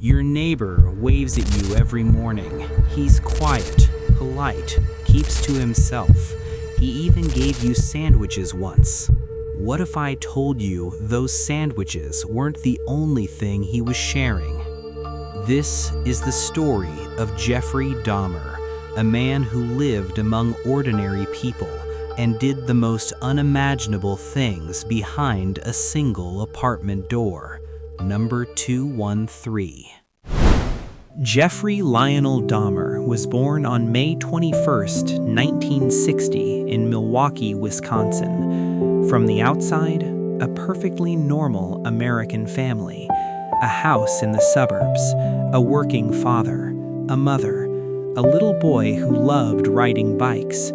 Your neighbor waves at you every morning. He's quiet, polite, keeps to himself. He even gave you sandwiches once. What if I told you those sandwiches weren't the only thing he was sharing? This is the story of Jeffrey Dahmer, a man who lived among ordinary people and did the most unimaginable things behind a single apartment door. Number 213. Jeffrey Lionel Dahmer was born on May 21, 1960 in Milwaukee, Wisconsin. From the outside, a perfectly normal American family. A house in the suburbs, a working father, a mother, a little boy who loved riding bikes.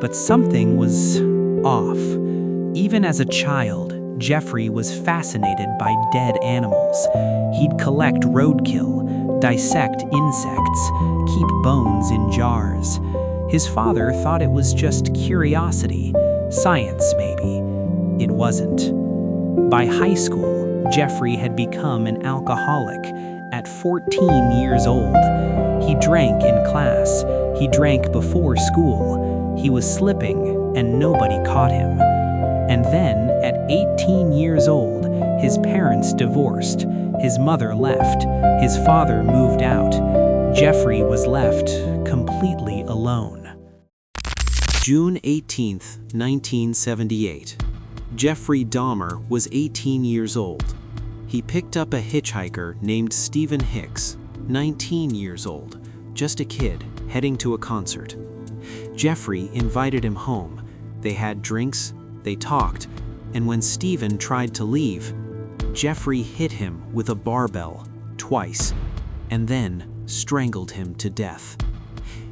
But something was off. Even as a child, Jeffrey was fascinated by dead animals. He'd collect roadkill, dissect insects, keep bones in jars. His father thought it was just curiosity, science maybe. It wasn't. By high school, Jeffrey had become an alcoholic. At 14 years old, he drank in class. He drank before school. He was slipping, and nobody caught him. And then, at 18 years old, his parents divorced. His mother left. His father moved out. Jeffrey was left completely alone. June 18, 1978. Jeffrey Dahmer was 18 years old. He picked up a hitchhiker named Steven Hicks, 19 years old, just a kid, heading to a concert. Jeffrey invited him home. They had drinks, they talked, and when Steven tried to leave, Jeffrey hit him with a barbell twice, and then strangled him to death.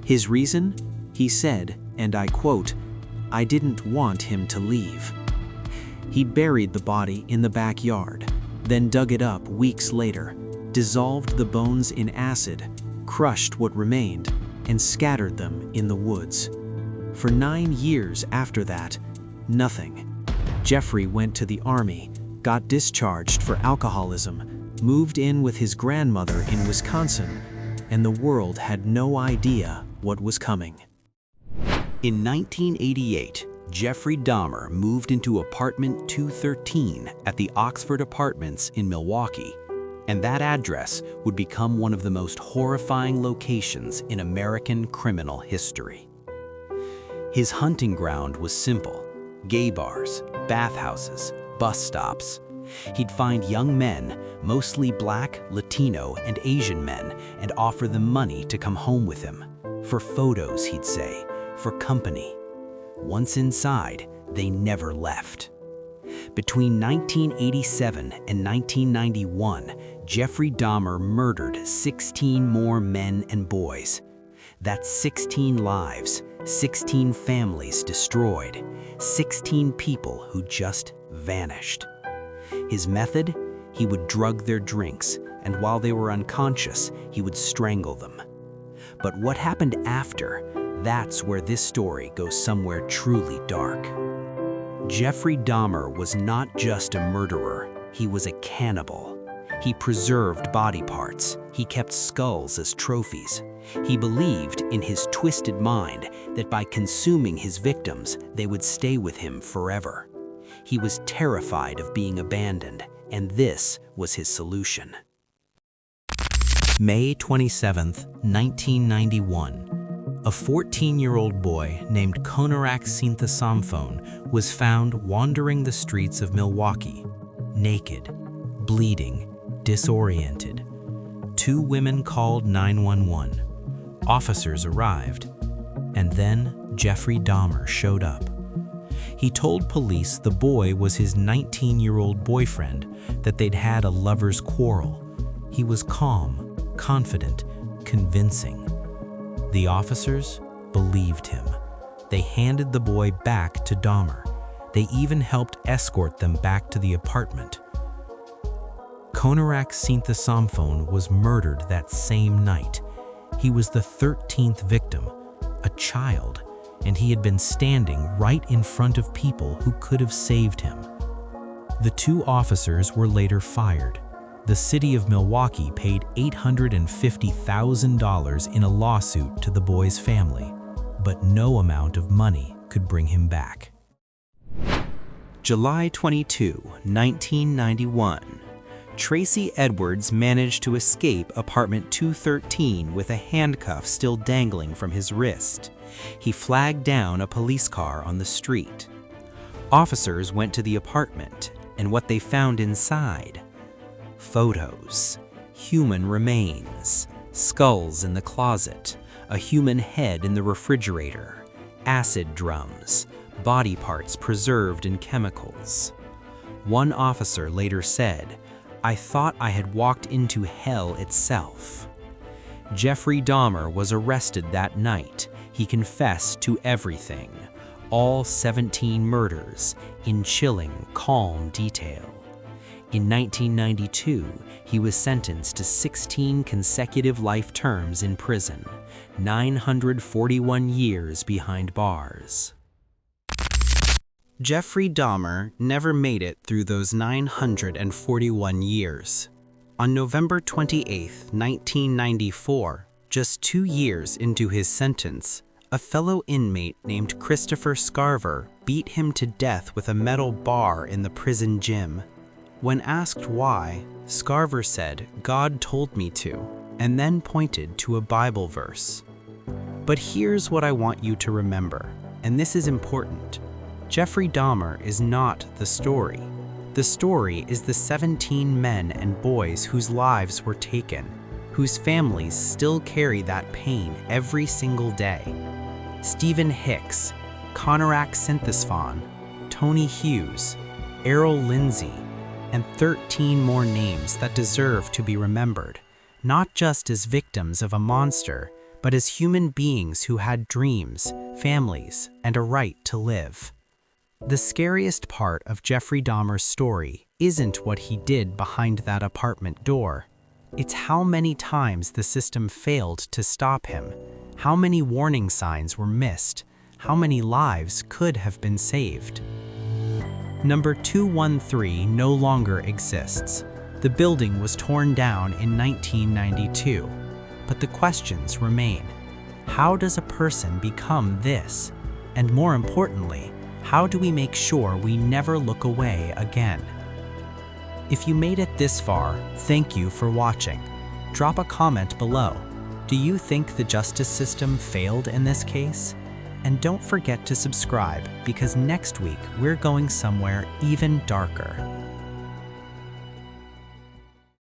His reason? He said, and I quote, "I didn't want him to leave." He buried the body in the backyard, then dug it up weeks later, dissolved the bones in acid, crushed what remained, and scattered them in the woods. For 9 years after that, nothing. Jeffrey went to the army, got discharged for alcoholism, moved in with his grandmother in Wisconsin, and the world had no idea what was coming. In 1988, Jeffrey Dahmer moved into apartment 213 at the Oxford Apartments in Milwaukee, and that address would become one of the most horrifying locations in American criminal history. His hunting ground was simple: gay bars, bathhouses, bus stops. He'd find young men, mostly Black, Latino, and Asian men, and offer them money to come home with him. For photos, he'd say, for company. Once inside, they never left. Between 1987 and 1991, Jeffrey Dahmer murdered 16 more men and boys. That's 16 lives, 16 families destroyed, 16 people who just vanished. His method? He would drug their drinks, and while they were unconscious, he would strangle them. But what happened after? That's where this story goes somewhere truly dark. Jeffrey Dahmer was not just a murderer, he was a cannibal. He preserved body parts, he kept skulls as trophies. He believed in his twisted mind that by consuming his victims, they would stay with him forever. He was terrified of being abandoned, and this was his solution. May 27, 1991. A 14-year-old boy named Konerak Sinthasomphone was found wandering the streets of Milwaukee, naked, bleeding, disoriented. 2 women called 911. Officers arrived, and then Jeffrey Dahmer showed up. He told police the boy was his 19-year-old boyfriend, that they'd had a lover's quarrel. He was calm, confident, convincing. The officers believed him. They handed the boy back to Dahmer. They even helped escort them back to the apartment. Konerak Sinthasomphone was murdered that same night. He was the 13th victim, a child, and he had been standing right in front of people who could have saved him. The 2 officers were later fired. The city of Milwaukee paid $850,000 in a lawsuit to the boy's family, but no amount of money could bring him back. July 22, 1991. Tracy Edwards managed to escape apartment 213 with a handcuff still dangling from his wrist. He flagged down a police car on the street. Officers went to the apartment, and what they found inside: photos, human remains, skulls in the closet, a human head in the refrigerator, acid drums, body parts preserved in chemicals. One officer later said, "I thought I had walked into hell itself." Jeffrey Dahmer was arrested that night. He confessed to everything, all 17 murders, in chilling, calm detail. In 1992, he was sentenced to 16 consecutive life terms in prison, 941 years behind bars. Jeffrey Dahmer never made it through those 941 years. On November 28, 1994, just 2 years into his sentence, a fellow inmate named Christopher Scarver beat him to death with a metal bar in the prison gym. When asked why, Scarver said, "God told me to," and then pointed to a Bible verse. But here's what I want you to remember, and this is important. Jeffrey Dahmer is not the story. The story is the 17 men and boys whose lives were taken, whose families still carry that pain every single day. Steven Hicks, Konerak Sinthasomphone, Tony Hughes, Errol Lindsay, and 13 more names that deserve to be remembered, not just as victims of a monster, but as human beings who had dreams, families, and a right to live. The scariest part of Jeffrey Dahmer's story isn't what he did behind that apartment door. It's how many times the system failed to stop him, how many warning signs were missed, how many lives could have been saved. Number 213 no longer exists. The building was torn down in 1992, but the questions remain. How does a person become this? And more importantly, how do we make sure we never look away again? If you made it this far, thank you for watching. Drop a comment below. Do you think the justice system failed in this case? And don't forget to subscribe, because next week we're going somewhere even darker.